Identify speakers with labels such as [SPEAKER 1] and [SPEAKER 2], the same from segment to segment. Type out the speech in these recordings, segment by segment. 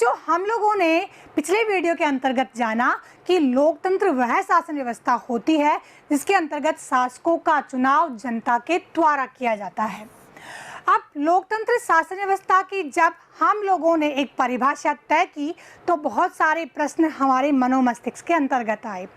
[SPEAKER 1] बच्चों, हम लोगों ने पिछले वीडियो के अंतर्गत जाना कि लोकतंत्र वह शासन व्यवस्था होती है जिसके अंतर्गत शासकों का चुनाव जनता के द्वारा किया जाता है। अब लोकतंत्र शासन व्यवस्था की जब हम लोगों ने एक परिभाषा तय की तो बहुत सारे प्रश्न हमारे मनोमस्तिष्क के अंतर्गत आए।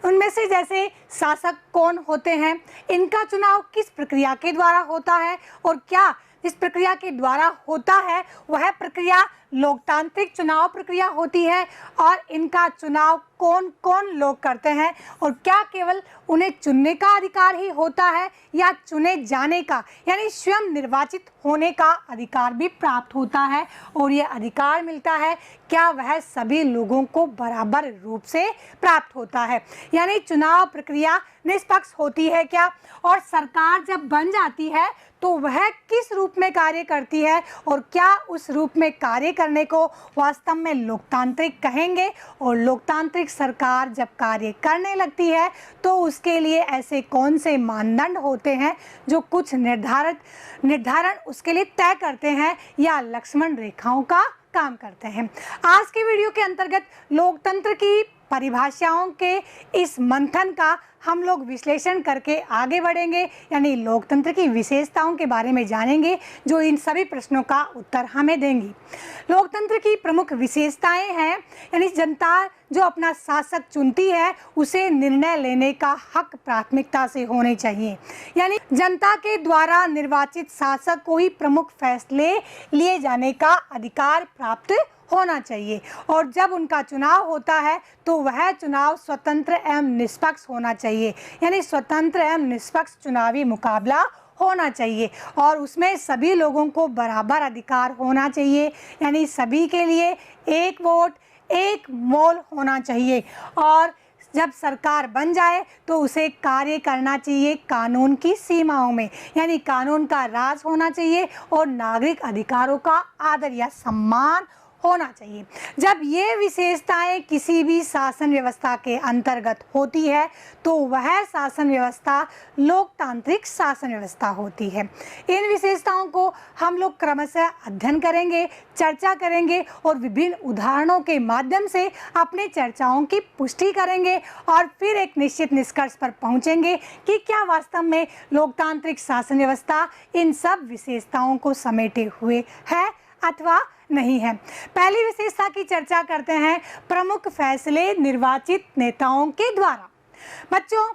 [SPEAKER 1] उनमें से जैसे शासक कौन होते हैं, इनका चुनाव किस प्रक्रिया के द्वारा होता है और क्या इस प्रक्रिया के द्वारा होता है वह प्रक्रिया लोकतांत्रिक चुनाव प्रक्रिया होती है और इनका चुनाव कौन कौन लोग करते हैं और क्या केवल उन्हें चुनने का अधिकार ही होता है या चुने जाने का यानी स्वयं निर्वाचित होने का अधिकार भी प्राप्त होता है और यह अधिकार मिलता है क्या वह सभी लोगों को बराबर रूप से प्राप्त होता है, यानी चुनाव प्रक्रिया निष्पक्ष होती है क्या, और सरकार जब बन जाती है तो वह किस रूप में कार्य करती है और क्या उस रूप में कार्य करने को वास्तव में लोकतांत्रिक कहेंगे, और लोकतांत्रिक सरकार जब कार्य करने लगती है तो उसके लिए ऐसे कौन से मानदंड होते हैं जो कुछ निर्धारण उसके लिए तय करते हैं या लक्ष्मण रेखाओं का काम करते हैं। आज के वीडियो के अंतर्गत लोकतंत्र की परिभाषाओं के इस मंथन का हम लोग विश्लेषण करके आगे बढ़ेंगे, यानी लोकतंत्र की विशेषताओं के बारे में जानेंगे जो इन सभी प्रश्नों का उत्तर हमें देंगी। लोकतंत्र की प्रमुख विशेषताएं हैं, यानी जनता जो अपना शासक चुनती है उसे निर्णय लेने का हक प्राथमिकता से होने चाहिए, यानी जनता के द्वारा निर्वाचित शासक को ही प्रमुख फैसले लिए जाने का अधिकार प्राप्त होना चाहिए, और जब उनका चुनाव होता है तो वह चुनाव स्वतंत्र एवं निष्पक्ष होना चाहिए, यानी स्वतंत्र एवं निष्पक्ष चुनावी मुकाबला होना चाहिए और उसमें सभी लोगों को बराबर अधिकार होना चाहिए, यानी सभी के लिए एक वोट एक मोल होना चाहिए, और जब सरकार बन जाए तो उसे कार्य करना चाहिए कानून की सीमाओं में, यानी कानून का राज होना चाहिए और नागरिक अधिकारों का आदर या सम्मान होना चाहिए। जब ये विशेषताएं किसी भी शासन व्यवस्था के अंतर्गत होती है तो वह शासन व्यवस्था लोकतांत्रिक शासन व्यवस्था होती है। इन विशेषताओं को हम लोग क्रमशः अध्ययन करेंगे, चर्चा करेंगे और विभिन्न उदाहरणों के माध्यम से अपने चर्चाओं की पुष्टि करेंगे और फिर एक निश्चित निष्कर्ष पर पहुंचेंगे कि क्या वास्तव में लोकतांत्रिक शासन व्यवस्था इन सब विशेषताओं को समेटे हुए है अथवा नहीं है। पहली विशेषता की चर्चा करते हैं, प्रमुख फैसले निर्वाचित नेताओं के द्वारा। बच्चों,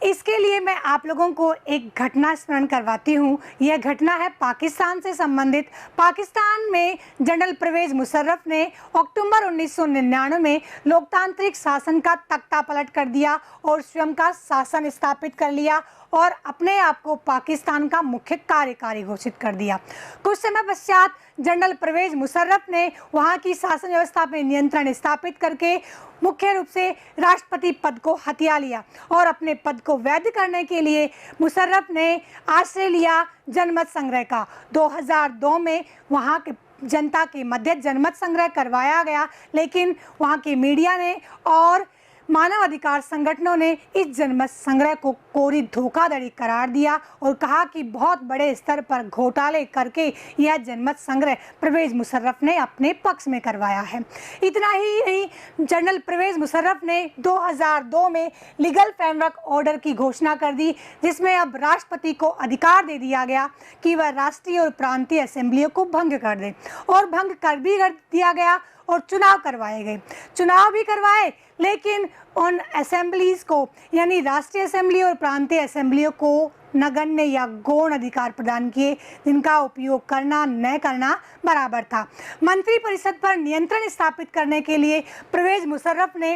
[SPEAKER 1] इसके लिए मैं आप लोगों को एक घटना स्मरण करवाती हूँ। यह घटना है पाकिस्तान से संबंधित। पाकिस्तान में जनरल परवेज मुशर्रफ ने अक्टूबर 1999 में लोकतांत्रिक शासन का तख्ता पलट कर दिया और स्वयं का शासन स्थापित कर लिया और अपने आप को पाकिस्तान का मुख्य कार्यकारी घोषित कर दिया। कुछ समय पश्चात जनरल परवेज मुशर्रफ ने वहाँ की शासन व्यवस्था पर नियंत्रण स्थापित करके मुख्य रूप से राष्ट्रपति पद को हथिया लिया और अपने पद को वैध करने के लिए मुशर्रफ ने आश्रय लिया जनमत संग्रह का। 2002 में वहाँ के जनता के मध्य जनमत संग्रह करवाया गया, लेकिन वहाँ की मीडिया ने और मानव अधिकार संगठनों ने इस जनमत संग्रह को कोरी धोखाधड़ी करार दिया और कहा कि बहुत बड़े स्तर पर घोटाले करके यह जनमत संग्रह परवेज मुशर्रफ ने अपने पक्ष में करवाया है। इतना ही नहीं, जनरल परवेज मुशर्रफ ने 2002 में लीगल फ्रेमवर्क ऑर्डर की घोषणा कर दी, जिसमें अब राष्ट्रपति को अधिकार दे दिया गया कि वह राष्ट्रीय और प्रांतीय असेंबलियों को भंग कर दे, और भंग कर भी कर दिया गया और चुनाव करवाए गए। चुनाव भी करवाए, लेकिन उन असेंबलीज को यानी राष्ट्रीय असेंबली और प्रांतीय असेंबलियों को नगण्य या गौण अधिकार प्रदान किए, जिनका उपयोग करना न करना बराबर था। मंत्रिपरिषद पर नियंत्रण स्थापित करने के लिए परवेज मुशर्रफ ने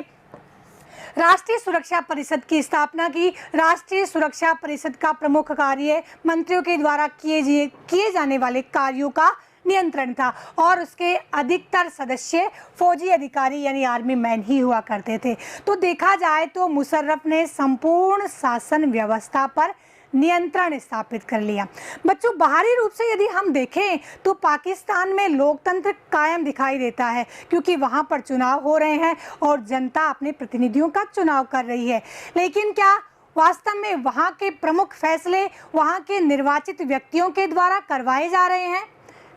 [SPEAKER 1] राष्ट्रीय सुरक्षा परिषद की स्थापना की। राष्ट्रीय सुरक्षा परिषद का प्रमुख कार्य मंत्रियों के द्वारा किए जाने वाले कार्यों का नियंत्रण था और उसके अधिकतर सदस्य फौजी अधिकारी यानी आर्मी मैन ही हुआ करते थे। तो देखा जाए तो मुशर्रफ ने संपूर्ण शासन व्यवस्था पर नियंत्रण स्थापित कर लिया। बच्चों, बाहरी रूप से यदि हम देखें तो पाकिस्तान में लोकतंत्र कायम दिखाई देता है, क्योंकि वहां पर चुनाव हो रहे हैं और जनता अपने प्रतिनिधियों का चुनाव कर रही है। लेकिन क्या वास्तव में वहां के प्रमुख फैसले वहां के निर्वाचित व्यक्तियों के द्वारा करवाए जा रहे हैं?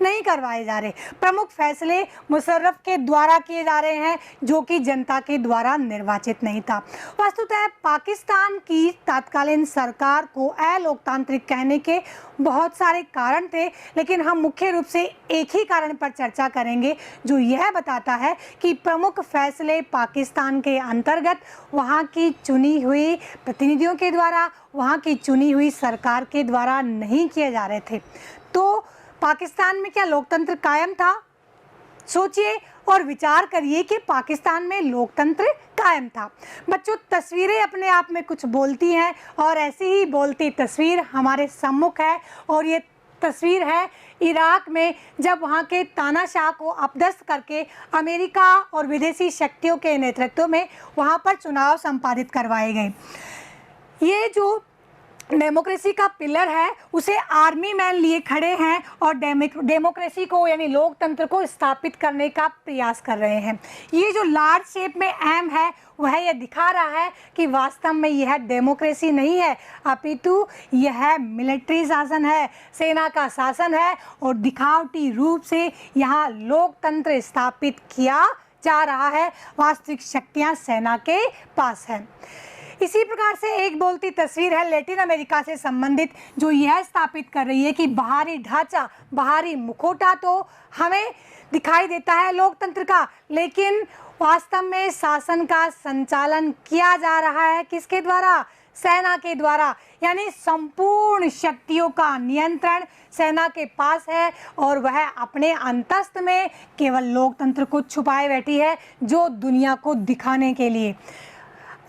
[SPEAKER 1] नहीं करवाए जा रहे। प्रमुख फैसले मुशर्रफ के द्वारा किए जा रहे हैं, जो कि जनता के द्वारा निर्वाचित नहीं था। वस्तुतः पाकिस्तान की तत्कालीन सरकार को अलोकतांत्रिक कहने के बहुत सारे कारण थे, लेकिन हम मुख्य रूप से एक ही कारण पर चर्चा करेंगे, जो यह बताता है कि प्रमुख फैसले पाकिस्तान के अंतर्गत वहाँ की चुनी हुई प्रतिनिधियों के द्वारा, वहाँ की चुनी हुई सरकार के द्वारा नहीं किए जा रहे थे। तो पाकिस्तान में क्या लोकतंत्र कायम था? सोचिए और विचार करिए कि पाकिस्तान में लोकतंत्र कायम था। बच्चों, तस्वीरें अपने आप में कुछ बोलती हैं और ऐसी ही बोलती तस्वीर हमारे सम्मुख है, और ये तस्वीर है इराक में, जब वहाँ के तानाशाह को अपदस्थ करके अमेरिका और विदेशी शक्तियों के नेतृत्व में वहाँ पर चुनाव संपादित करवाए गए। ये जो डेमोक्रेसी का पिलर है उसे आर्मी मैन लिए खड़े हैं और डेमोक्रेसी को यानी लोकतंत्र को स्थापित करने का प्रयास कर रहे हैं। ये जो लार्ज शेप में एम है वह यह दिखा रहा है कि वास्तव में यह डेमोक्रेसी नहीं है, अपितु यह मिलिट्री शासन है, सेना का शासन है, और दिखावटी रूप से यहाँ लोकतंत्र स्थापित किया जा रहा है। वास्तविक शक्तियाँ सेना के पास हैं। इसी प्रकार से एक बोलती तस्वीर है लैटिन अमेरिका से संबंधित, जो यह स्थापित कर रही है कि बाहरी ढांचा, बाहरी मुखौटा तो हमें दिखाई देता है लोकतंत्र का, लेकिन वास्तव में शासन का संचालन किया जा रहा है किसके द्वारा? सेना के द्वारा। यानी संपूर्ण शक्तियों का नियंत्रण सेना के पास है, और वह अपने अंतस्थ में केवल लोकतंत्र को छुपाए बैठी है, जो दुनिया को दिखाने के लिए।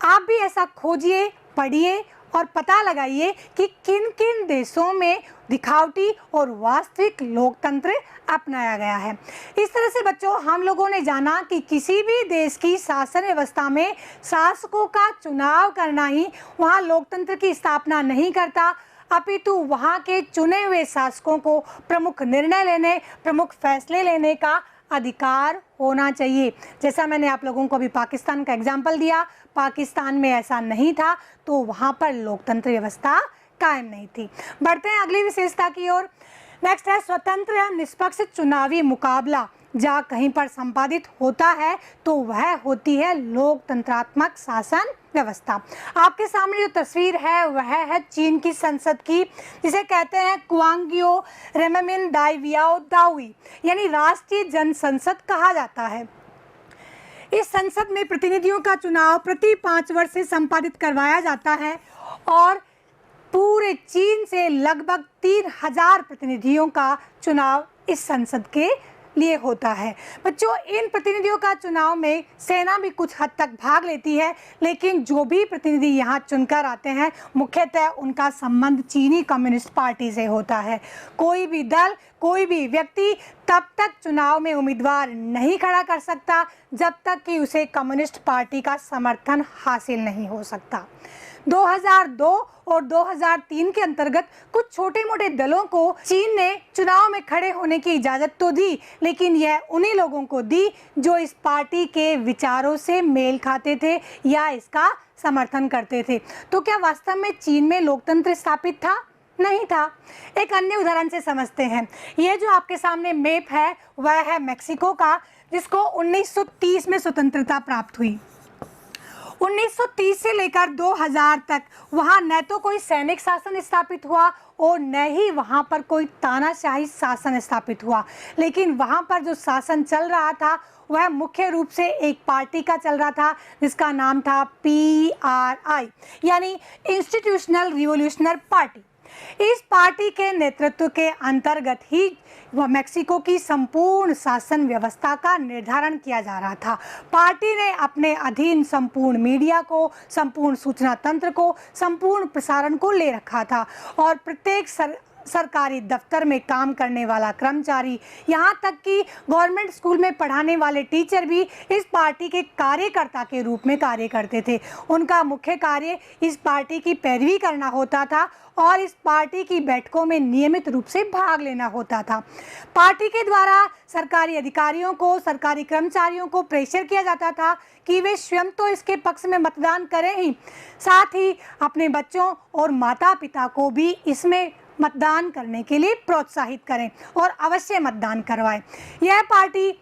[SPEAKER 1] आप भी ऐसा खोजिए, पढ़िए और पता लगाइए कि किन किन देशों में दिखावटी और वास्तविक लोकतंत्र अपनाया गया है। इस तरह से बच्चों, हम लोगों ने जाना कि किसी भी देश की शासन व्यवस्था में शासकों का चुनाव करना ही वहाँ लोकतंत्र की स्थापना नहीं करता, अपितु वहाँ के चुने हुए शासकों को प्रमुख निर्णय लेने, प्रमुख फैसले लेने का अधिकार होना चाहिए। जैसा मैंने आप लोगों को अभी पाकिस्तान का एग्जाम्पल दिया, पाकिस्तान में ऐसा नहीं था, तो वहाँ पर लोकतंत्र व्यवस्था कायम नहीं थी। बढ़ते हैं अगली विशेषता की ओर। नेक्स्ट है स्वतंत्र या निष्पक्ष चुनावी मुकाबला जहाँ कहीं पर संपादित होता है तो वह होती है लोकतंत्रात्मक शासन व्यवस्था। आपके सामने जो तस्वीर है वह है चीन की संसद की, जिसे कहते हैं क्वांगियो रेममिन दाइवियाओ दावी, यानी राष्ट्रीय जन संसद कहा जाता है। इस संसद में प्रतिनिधियों का चुनाव प्रति 5 वर्ष से संपादित करवाया जाता है, और पूरे चीन से लगभग 3000 प्रतिनिधियों का चुनाव इस संसद के लिए होता है। बच्चों, इन प्रतिनिधियों का चुनाव में सेना भी कुछ हद तक भाग लेती है, लेकिन जो भी प्रतिनिधि यहाँ चुनकर आते हैं मुख्यतः उनका संबंध चीनी कम्युनिस्ट पार्टी से होता है। कोई भी दल, कोई भी व्यक्ति तब तक चुनाव में उम्मीदवार नहीं खड़ा कर सकता जब तक कि उसे कम्युनिस्ट पार्टी का समर्थन हासिल नहीं हो सकता। 2002 और 2003 के अंतर्गत कुछ छोटे मोटे दलों को चीन ने चुनाव में खड़े होने की इजाज़त तो दी, लेकिन यह उन्हीं लोगों को दी जो इस पार्टी के विचारों से मेल खाते थे या इसका समर्थन करते थे। तो क्या वास्तव में चीन में लोकतंत्र स्थापित था? नहीं था। एक अन्य उदाहरण से समझते हैं। यह जो आपके सामने मैप है वह है मेक्सिको का, जिसको 1930 में स्वतंत्रता प्राप्त हुई। 1930 से लेकर 2000 तक वहाँ न तो कोई सैनिक शासन स्थापित हुआ और न ही वहाँ पर कोई तानाशाही शासन स्थापित हुआ, लेकिन वहाँ पर जो शासन चल रहा था वह मुख्य रूप से एक पार्टी का चल रहा था जिसका नाम था PRI, यानी इंस्टीट्यूशनल रिवॉल्यूशनरी पार्टी। इस पार्टी के नेतृत्व के अंतर्गत ही वह मेक्सिको की संपूर्ण शासन व्यवस्था का निर्धारण किया जा रहा था। पार्टी ने अपने अधीन संपूर्ण मीडिया को, संपूर्ण सूचना तंत्र को, संपूर्ण प्रसारण को ले रखा था, और प्रत्येक सरकारी दफ्तर में काम करने वाला कर्मचारी, यहाँ तक कि गवर्नमेंट स्कूल में पढ़ाने वाले टीचर भी इस पार्टी के कार्यकर्ता के रूप में कार्य करते थे। उनका मुख्य कार्य इस पार्टी की पैरवी करना होता था और इस पार्टी की बैठकों में नियमित रूप से भाग लेना होता था। पार्टी के द्वारा सरकारी अधिकारियों को, सरकारी कर्मचारियों को प्रेशर किया जाता था कि वे स्वयं तो इसके पक्ष में मतदान करें ही, साथ ही अपने बच्चों और माता पिता को भी इसमें मतदान करने के लिए प्रोत्साहित करें और अवश्य मतदान करवाएं। यह पार्टी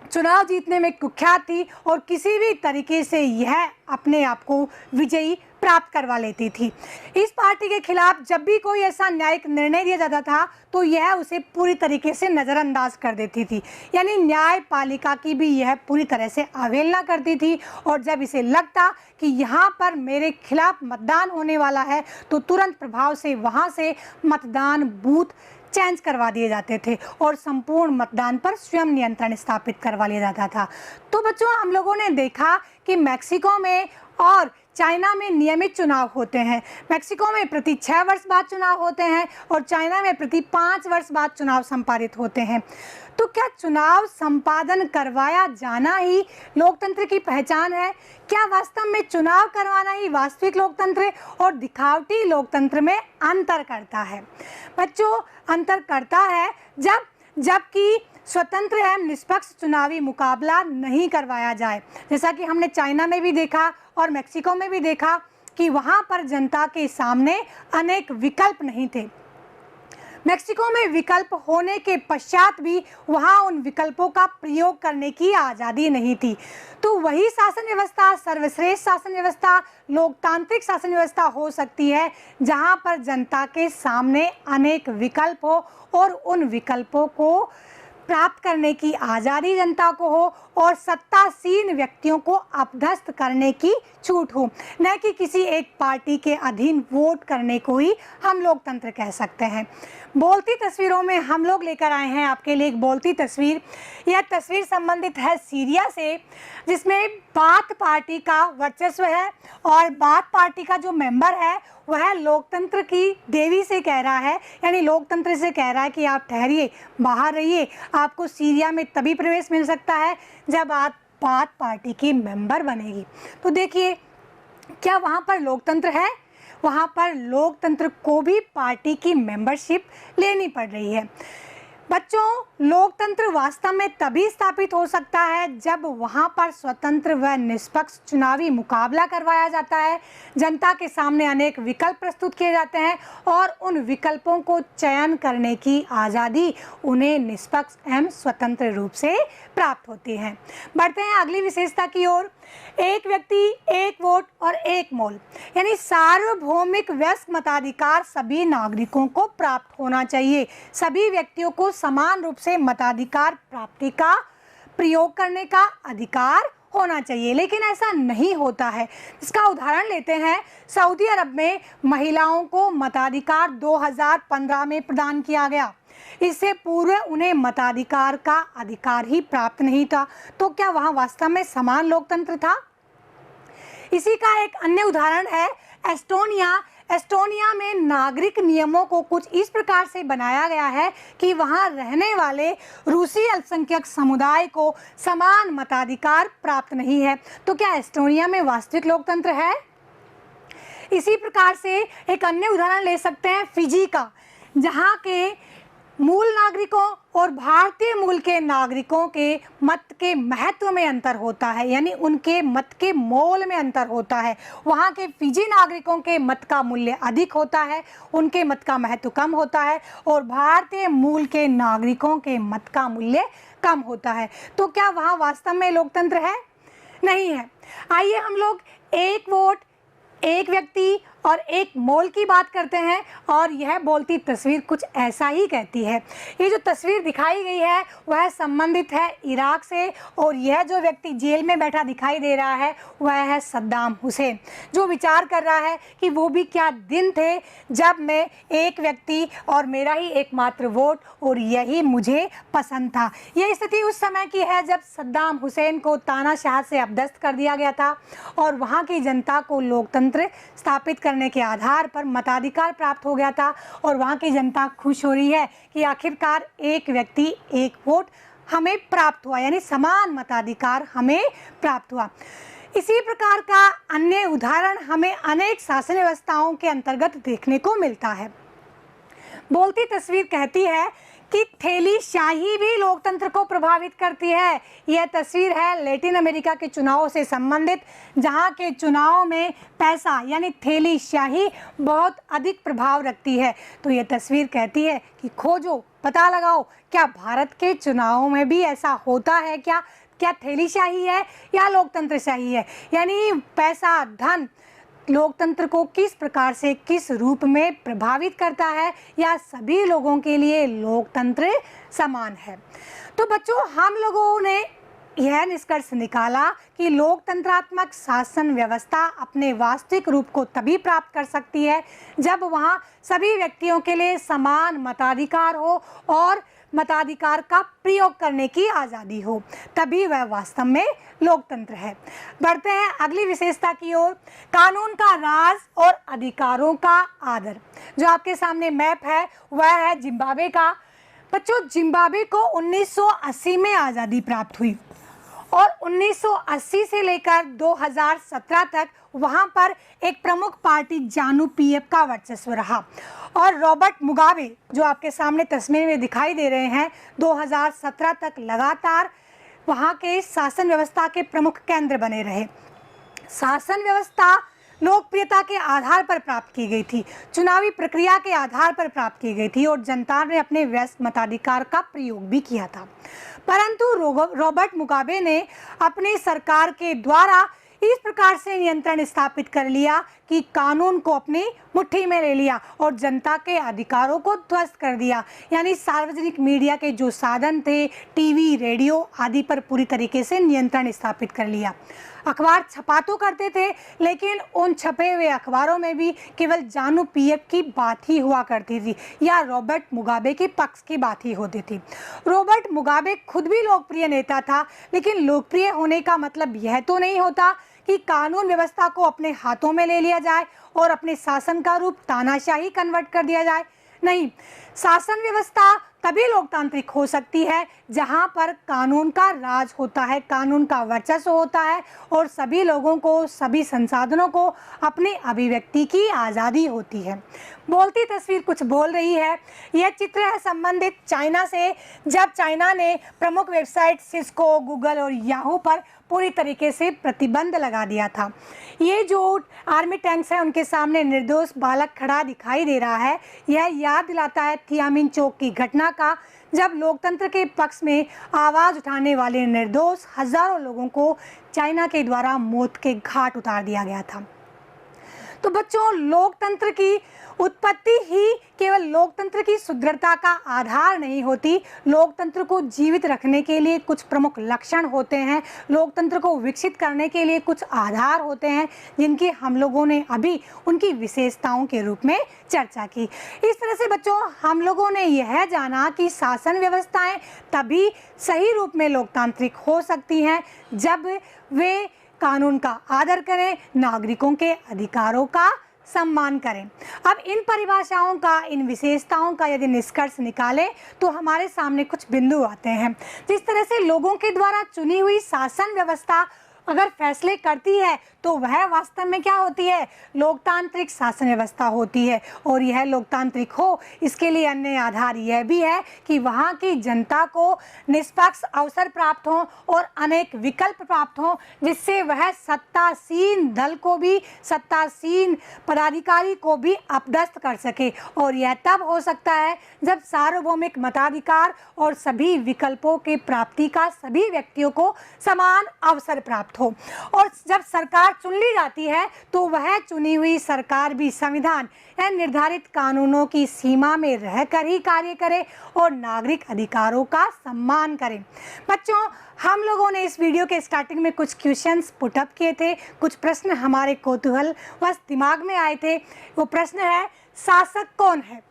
[SPEAKER 1] चुनाव जीतने में कुख्यात थी और किसी भी तरीके से यह अपने आप को विजयी प्राप्त करवा लेती थी। इस पार्टी के खिलाफ जब भी कोई ऐसा न्यायिक निर्णय दिया जाता था तो यह उसे पूरी तरीके से नज़रअंदाज कर देती थी, यानी न्यायपालिका की भी यह पूरी तरह से अवहेलना करती थी। और जब इसे लगता कि यहाँ पर मेरे खिलाफ मतदान होने वाला है तो तुरंत प्रभाव से वहाँ से मतदान बूथ चेंज करवा दिए जाते थे और संपूर्ण मतदान पर स्वयं नियंत्रण स्थापित करवा लिया जाता था। तो बच्चों, हम लोगों ने देखा कि मैक्सिको में और चाइना में नियमित चुनाव होते हैं। मैक्सिको में प्रति 6 वर्ष बाद चुनाव होते हैं और चाइना में प्रति 5 वर्ष बाद चुनाव संपादित होते हैं। तो क्या चुनाव संपादन करवाया जाना ही लोकतंत्र की पहचान है? क्या वास्तव में चुनाव करवाना ही वास्तविक लोकतंत्र और दिखावटी लोकतंत्र में अंतर करता है? बच्चों, अंतर करता है जबकि स्वतंत्र एवं निष्पक्ष चुनावी मुकाबला नहीं करवाया जाए। जैसा कि हमने चाइना में भी देखा और मैक्सिको में भी देखा कि वहाँ पर जनता के सामने अनेक विकल्प नहीं थे। मैक्सिको में विकल्प होने के पश्चात भी वहाँ उन विकल्पों का प्रयोग करने की आज़ादी नहीं थी। तो वही शासन व्यवस्था, सर्वश्रेष्ठ शासन व्यवस्था, लोकतांत्रिक शासन व्यवस्था हो सकती है जहाँ पर जनता के सामने अनेक विकल्प हो और उन विकल्पों को प्राप्त करने की आज़ादी जनता को हो और सत्तासीन व्यक्तियों को अपदस्थ करने की छूट हो, न कि किसी एक पार्टी के अधीन वोट करने को ही हम लोकतंत्र कह सकते हैं। बोलती तस्वीरों में हम लोग लेकर आए हैं आपके लिए एक बोलती तस्वीर। यह तस्वीर संबंधित है सीरिया से, जिसमें बाथ पार्टी का वर्चस्व है और बाथ पार्टी का जो मेंबर है वह लोकतंत्र की देवी से कह रहा है, यानी लोकतंत्र से कह रहा है कि आप ठहरिए, बाहर रहिए, आपको सीरिया में तभी प्रवेश मिल सकता है जब आप बाथ पार्टी की मेंबर बनेगी। तो देखिए, क्या वहाँ पर लोकतंत्र है? वहाँ पर लोकतंत्र को भी पार्टी की मेंबरशिप लेनी पड़ रही है। बच्चों, लोकतंत्र वास्तव में तभी स्थापित हो सकता है जब वहाँ पर स्वतंत्र व निष्पक्ष चुनावी मुकाबला करवाया जाता है, जनता के सामने अनेक विकल्प प्रस्तुत किए जाते हैं और उन विकल्पों को चयन करने की आज़ादी उन्हें निष्पक्ष एवं स्वतंत्र रूप से प्राप्त होती है। बढ़ते हैं अगली विशेषता की ओर। एक व्यक्ति एक वोट और एक मोल, यानी सार्वभौमिक वयस्क मताधिकार सभी नागरिकों को प्राप्त होना चाहिए। सभी व्यक्तियों को समान रूप से मताधिकार प्राप्ति का प्रयोग करने का अधिकार होना चाहिए, लेकिन ऐसा नहीं होता है। इसका उदाहरण लेते हैं। सऊदी अरब में महिलाओं को मताधिकार 2015 में प्रदान किया गया। इससे पूर्व उन्हें मताधिकार का अधिकार ही प्राप्त नहीं था। तो क्या वहाँ वास्तव में समान लोकतंत्र था? इसी का एक अन्य उदाहरण है एस्टोनिया। एस्टोनिया में नागरिक नियमों को कुछ इस प्रकार से बनाया गया है कि वहां रहने वाले रूसी अल्पसंख्यक समुदाय को समान मताधिकार प्राप्त नहीं है। तो क्या एस्टोनिया में वास्तविक लोकतंत्र है? इसी प्रकार से एक अन्य उदाहरण ले सकते हैं फिजी का, जहां के मूल नागरिकों और भारतीय मूल के नागरिकों के मत के महत्व में अंतर होता है, यानी उनके मत के मोल में अंतर होता है। वहाँ के फिजी नागरिकों के मत का मूल्य अधिक होता है, उनके मत का महत्व कम होता है, और भारतीय मूल के नागरिकों के मत का मूल्य कम होता है। तो क्या वहाँ वास्तव में लोकतंत्र है? नहीं है। आइए हम लोग एक वोट, एक व्यक्ति और एक मोल की बात करते हैं और यह बोलती तस्वीर कुछ ऐसा ही कहती है। ये जो तस्वीर दिखाई गई है वह संबंधित है इराक से, और यह जो व्यक्ति जेल में बैठा दिखाई दे रहा है वह है सद्दाम हुसैन, जो विचार कर रहा है कि वो भी क्या दिन थे जब मैं एक व्यक्ति और मेरा ही एकमात्र वोट और यही मुझे पसंद था। यह स्थिति उस समय की है जब सद्दाम हुसैन को तानाशाह से अपदस्थ कर दिया गया था और वहाँ की जनता को लोकतंत्र स्थापित करने के आधार पर मताधिकार प्राप्त हो गया था, और वहाँ की जनता खुश हो रही है कि आखिरकार एक व्यक्ति एक वोट हमें प्राप्त हुआ, यानी समान मताधिकार हमें प्राप्त हुआ। इसी प्रकार का अन्य उदाहरण हमें अनेक शासन व्यवस्थाओं के अंतर्गत देखने को मिलता है। बोलती तस्वीर कहती है कि थैलीशाही भी लोकतंत्र को प्रभावित करती है। यह तस्वीर है लैटिन अमेरिका के चुनावों से संबंधित, जहां के चुनाव में पैसा यानी थैलीशाही बहुत अधिक प्रभाव रखती है। तो यह तस्वीर कहती है कि खोजो, पता लगाओ, क्या भारत के चुनावों में भी ऐसा होता है क्या? क्या थैलीशाही है या लोकतंत्रशाही है? यानी पैसा, धन लोकतंत्र को किस प्रकार से, किस रूप में प्रभावित करता है, या सभी लोगों के लिए लोकतंत्र समान है? तो बच्चों, हम लोगों ने यह निष्कर्ष निकाला कि लोकतंत्रात्मक शासन व्यवस्था अपने वास्तविक रूप को तभी प्राप्त कर सकती है जब वहाँ सभी व्यक्तियों के लिए समान मताधिकार हो और मताधिकार का प्रयोग करने की आज़ादी हो, तभी वह वास्तव में लोकतंत्र है। बढ़ते हैं अगली विशेषता की ओर, कानून का राज और अधिकारों का आदर। जो आपके सामने मैप है वह है जिम्बाब्वे का। बच्चों, जिम्बाब्वे को 1980 में आज़ादी प्राप्त हुई और 1980 से लेकर 2017 तक वहां पर एक प्रमुख पार्टी जानू पीएफ का वर्चस्व रहा और रॉबर्ट मुगाबे, जो आपके सामने तस्वीर में दिखाई दे रहे हैं, 2017 तक लगातार वहां के शासन व्यवस्था के प्रमुख केंद्र बने रहे। शासन व्यवस्था लोकप्रियता के आधार पर प्राप्त की गई थी, चुनावी प्रक्रिया के आधार पर प्राप्त की गई थी और जनता ने अपने व्यस्त मताधिकार का प्रयोग भी किया था। परंतु रॉबर्ट मुगाबे ने अपनी सरकार के द्वारा इस प्रकार से नियंत्रण स्थापित कर लिया कि कानून को अपनी मुट्ठी में ले लिया और जनता के अधिकारों को ध्वस्त कर दिया। यानी सार्वजनिक मीडिया के जो साधन थे, टीवी, रेडियो आदि पर पूरी तरीके से नियंत्रण स्थापित कर लिया। अखबार छपा तो करते थे, लेकिन उन छपे हुए अखबारों में भी केवल जानू पीएफ की बात ही हुआ करती थी या रॉबर्ट मुगाबे के पक्ष की बात ही होती थी। रॉबर्ट मुगाबे खुद भी लोकप्रिय नेता था, लेकिन लोकप्रिय होने का मतलब यह तो नहीं होता कि कानून व्यवस्था को अपने हाथों में ले लिया जाए और अपने शासन का रूप तानाशाही कन्वर्ट कर दिया जाए। नहीं, शासन व्यवस्था तभी लोकतांत्रिक हो सकती है जहां पर कानून का राज होता है, कानून का वर्चस्व होता है और सभी लोगों को, सभी संसाधनों को अपनी अभिव्यक्ति की आज़ादी होती है। बोलती तस्वीर कुछ बोल रही है। यह चित्र है संबंधित चाइना से, जब चाइना ने प्रमुख वेबसाइट सिस्को, गूगल और याहू पर पूरी तरीके से प्रतिबंध लगा दिया था। ये जो आर्मी टैंक्स है उनके सामने निर्दोष बालक खड़ा दिखाई दे रहा है। यह याद दिलाता है थियामिन चौक की घटना का, जब लोकतंत्र के पक्ष में आवाज़ उठाने वाले निर्दोष हजारों लोगों को चाइना के द्वारा मौत के घाट उतार दिया गया था। तो बच्चों, लोकतंत्र की उत्पत्ति ही केवल लोकतंत्र की सुदृढ़ता का आधार नहीं होती। लोकतंत्र को जीवित रखने के लिए कुछ प्रमुख लक्षण होते हैं, लोकतंत्र को विकसित करने के लिए कुछ आधार होते हैं, जिनकी हम लोगों ने अभी उनकी विशेषताओं के रूप में चर्चा की। इस तरह से बच्चों, हम लोगों ने यह जाना कि शासन व्यवस्थाएं तभी सही रूप में लोकतांत्रिक हो सकती हैं जब वे कानून का आदर करें, नागरिकों के अधिकारों का सम्मान करें। अब इन परिभाषाओं का, इन विशेषताओं का यदि निष्कर्ष निकालें तो हमारे सामने कुछ बिंदु आते हैं। जिस तरह से लोगों के द्वारा चुनी हुई शासन व्यवस्था अगर फैसले करती है तो वह वास्तव में क्या होती है? लोकतांत्रिक शासन व्यवस्था होती है। और यह लोकतांत्रिक हो, इसके लिए अन्य आधार यह भी है कि वहाँ की जनता को निष्पक्ष अवसर प्राप्त हो और अनेक विकल्प प्राप्त हो, जिससे वह सत्तासीन दल को भी, सत्तासीन पदाधिकारी को भी अपदस्थ कर सके। और यह तब हो सकता है जब सार्वभौमिक मताधिकार और सभी विकल्पों के प्राप्ति का सभी व्यक्तियों को समान अवसर प्राप्त हो। और जब सरकार चुन ली जाती है तो वह चुनी हुई सरकार भी संविधान या निर्धारित कानूनों की सीमा में रहकर ही कार्य करे और नागरिक अधिकारों का सम्मान करे। बच्चों, हम लोगों ने इस वीडियो के स्टार्टिंग में कुछ क्वेश्चंस पुटअप किए थे, कुछ प्रश्न हमारे कौतूहल वश दिमाग में आए थे। वो प्रश्न है, शासक कौन है?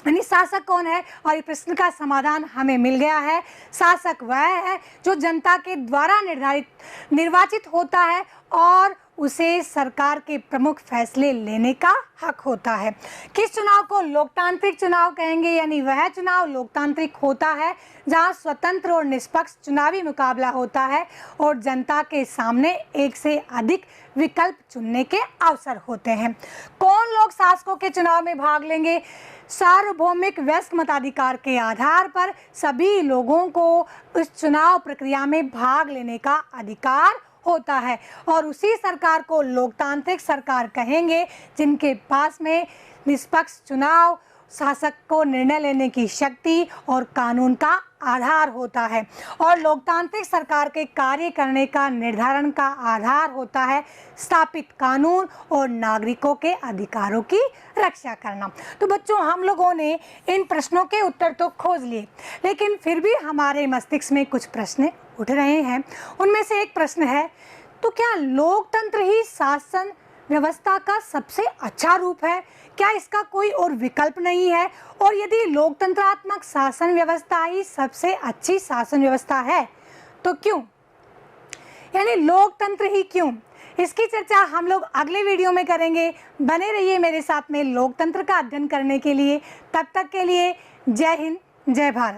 [SPEAKER 1] यानी शासक कौन है? और इस प्रश्न का समाधान हमें मिल गया है। शासक वह है जो जनता के द्वारा निर्वाचित होता है और उसे सरकार के प्रमुख फैसले लेने का हक होता है। किस चुनाव को लोकतांत्रिक चुनाव कहेंगे, यानी वह चुनाव लोकतांत्रिक होता है जहां स्वतंत्र और निष्पक्ष चुनावी मुकाबला होता है और जनता के सामने एक से अधिक विकल्प चुनने के अवसर होते हैं। कौन लोग शासकों के चुनाव में भाग लेंगे? सार्वभौमिक वयस्क मताधिकार के आधार पर सभी लोगों को इस चुनाव प्रक्रिया में भाग लेने का अधिकार होता है और उसी सरकार को लोकतांत्रिक सरकार कहेंगे जिनके पास में निष्पक्ष चुनाव, शासक को निर्णय लेने की शक्ति और कानून का आधार होता है। और लोकतांत्रिक सरकार के कार्य करने का निर्धारण का आधार होता है स्थापित कानून और नागरिकों के अधिकारों की रक्षा करना। तो बच्चों, हम लोगों ने इन प्रश्नों के उत्तर तो खोज लिए, लेकिन फिर भी हमारे मस्तिष्क में कुछ प्रश्न उठ रहे हैं। उनमें से एक प्रश्न है, तो क्या लोकतंत्र ही शासन व्यवस्था का सबसे अच्छा रूप है? क्या इसका कोई और विकल्प नहीं है? और यदि लोकतंत्रात्मक शासन व्यवस्था ही सबसे अच्छी शासन व्यवस्था है तो क्यों, यानी लोकतंत्र ही क्यों? इसकी चर्चा हम लोग अगले वीडियो में करेंगे। बने रहिए मेरे साथ में लोकतंत्र का अध्ययन करने के लिए। तब तक के लिए जय हिंद, जय भारत।